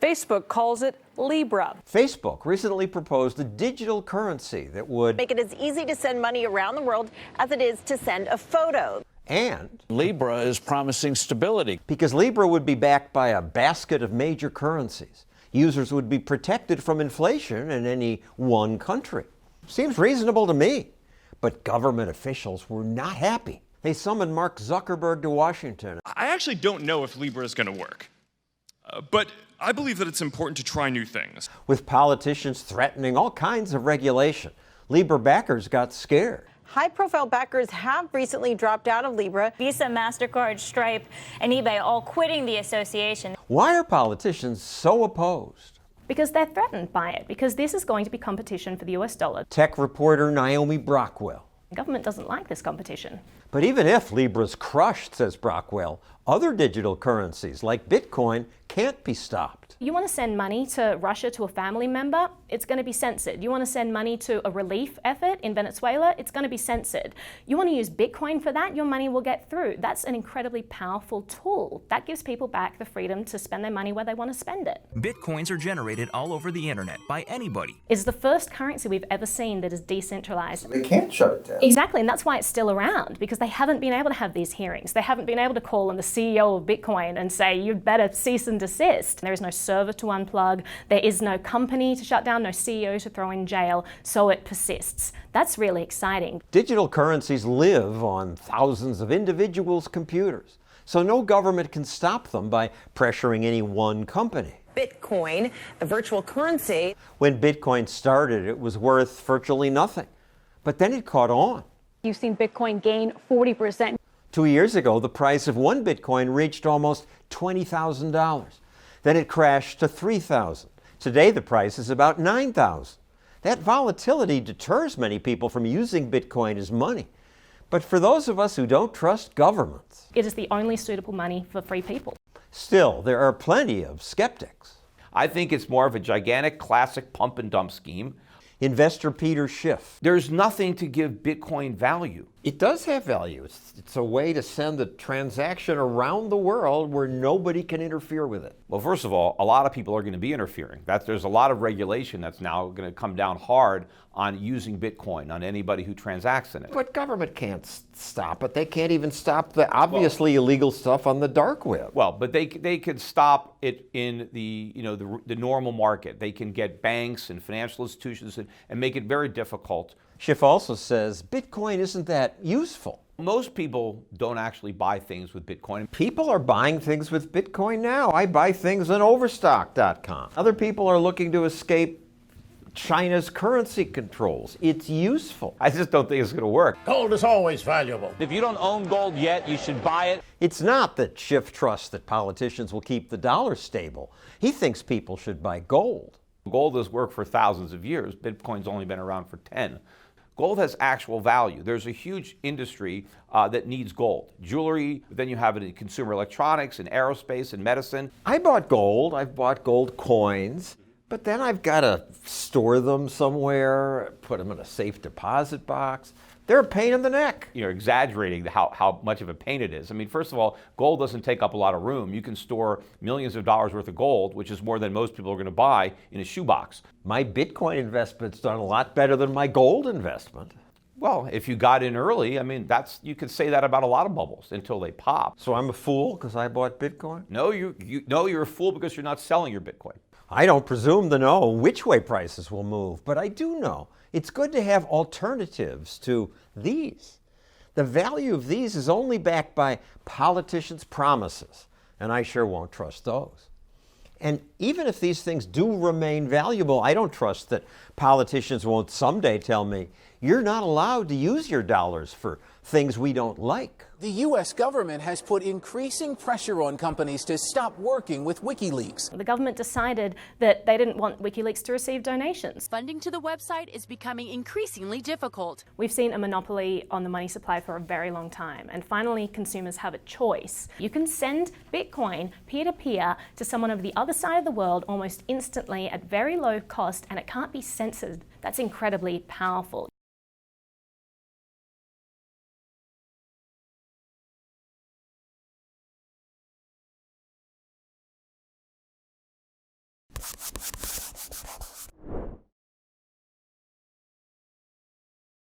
Facebook calls it Libra. Facebook recently proposed a digital currency that would make it as easy to send money around the world as it is to send a photo. And Libra is promising stability, because Libra would be backed by a basket of major currencies. Users would be protected from inflation in any one country. Seems reasonable to me. But government officials were not happy. They summoned Mark Zuckerberg to Washington. I actually don't know if Libra is going to work. But I believe that it's important to try new things. With politicians threatening all kinds of regulation, Libra backers got scared. High-profile backers have recently dropped out of Libra. Visa, MasterCard, Stripe, and eBay all quitting the association. Why are politicians so opposed? Because they're threatened by it, because this is going to be competition for the US dollar. Tech reporter Naomi Brockwell. The government doesn't like this competition. But even if Libra's crushed, says Brockwell, other digital currencies like Bitcoin can't be stopped. You want to send money to Russia to a family member, it's going to be censored. You want to send money to a relief effort in Venezuela, it's going to be censored. You want to use Bitcoin for that, your money will get through. That's an incredibly powerful tool. That gives people back the freedom to spend their money where they want to spend it. Bitcoins are generated all over the internet by anybody. It's the first currency we've ever seen that is decentralized. They can't shut it down. Exactly, and that's why it's still around, because they haven't been able to have these hearings. They haven't been able to call on the CEO of Bitcoin and say, you'd better cease and desist. There is no server to unplug. There is no company to shut down, no CEO to throw in jail, so it persists. That's really exciting. Digital currencies live on thousands of individuals' computers, so no government can stop them by pressuring any one company. Bitcoin, the virtual currency. When Bitcoin started, it was worth virtually nothing, but then it caught on. You've seen Bitcoin gain 40%. 2 years ago, the price of one Bitcoin reached almost $20,000. Then it crashed to $3,000. Today, the price is about $9,000. That volatility deters many people from using Bitcoin as money. But for those of us who don't trust governments, it is the only suitable money for free people. Still, there are plenty of skeptics. I think it's more of a gigantic classic pump and dump scheme. Investor Peter Schiff. There's nothing to give Bitcoin value. It does have value. It's a way to send a transaction around the world where nobody can interfere with it. Well, first of all, a lot of people are going to be interfering. There's a lot of regulation that's now going to come down hard on using Bitcoin, on anybody who transacts in it. But government can't stop it. They can't even stop the obviously illegal stuff on the dark web. Well, but they could stop it in the normal market. They can get banks and financial institutions and make it very difficult. Schiff also says Bitcoin isn't that useful. Most people don't actually buy things with Bitcoin. People are buying things with Bitcoin now. I buy things on Overstock.com. Other people are looking to escape China's currency controls. It's useful. I just don't think it's going to work. Gold is always valuable. If you don't own gold yet, you should buy it. It's not that Schiff trusts that politicians will keep the dollar stable. He thinks people should buy gold. Gold has worked for thousands of years. Bitcoin's only been around for 10. Gold has actual value. There's a huge industry that needs gold. Jewelry, then you have it in consumer electronics and aerospace and medicine. I bought gold. I've bought gold coins. But then I've got to store them somewhere, put them in a safe deposit box. They're a pain in the neck. You're exaggerating how much of a pain it is. I mean, first of all, gold doesn't take up a lot of room. You can store millions of dollars worth of gold, which is more than most people are going to buy in a shoebox. My Bitcoin investment's done a lot better than my gold investment. Well, if you got in early, I mean, you could say that about a lot of bubbles until they pop. So I'm a fool because I bought Bitcoin? No, you're a fool because you're not selling your Bitcoin. I don't presume to know which way prices will move, but I do know it's good to have alternatives to these. The value of these is only backed by politicians' promises, and I sure won't trust those. And even if these things do remain valuable, I don't trust that politicians won't someday tell me, you're not allowed to use your dollars for things we don't like. The U.S. government has put increasing pressure on companies to stop working with WikiLeaks. The government decided that they didn't want WikiLeaks to receive donations. Funding to the website is becoming increasingly difficult. We've seen a monopoly on the money supply for a very long time, and finally consumers have a choice. You can send Bitcoin peer-to-peer to someone over the other side of the world almost instantly at very low cost, and it can't be censored. That's incredibly powerful.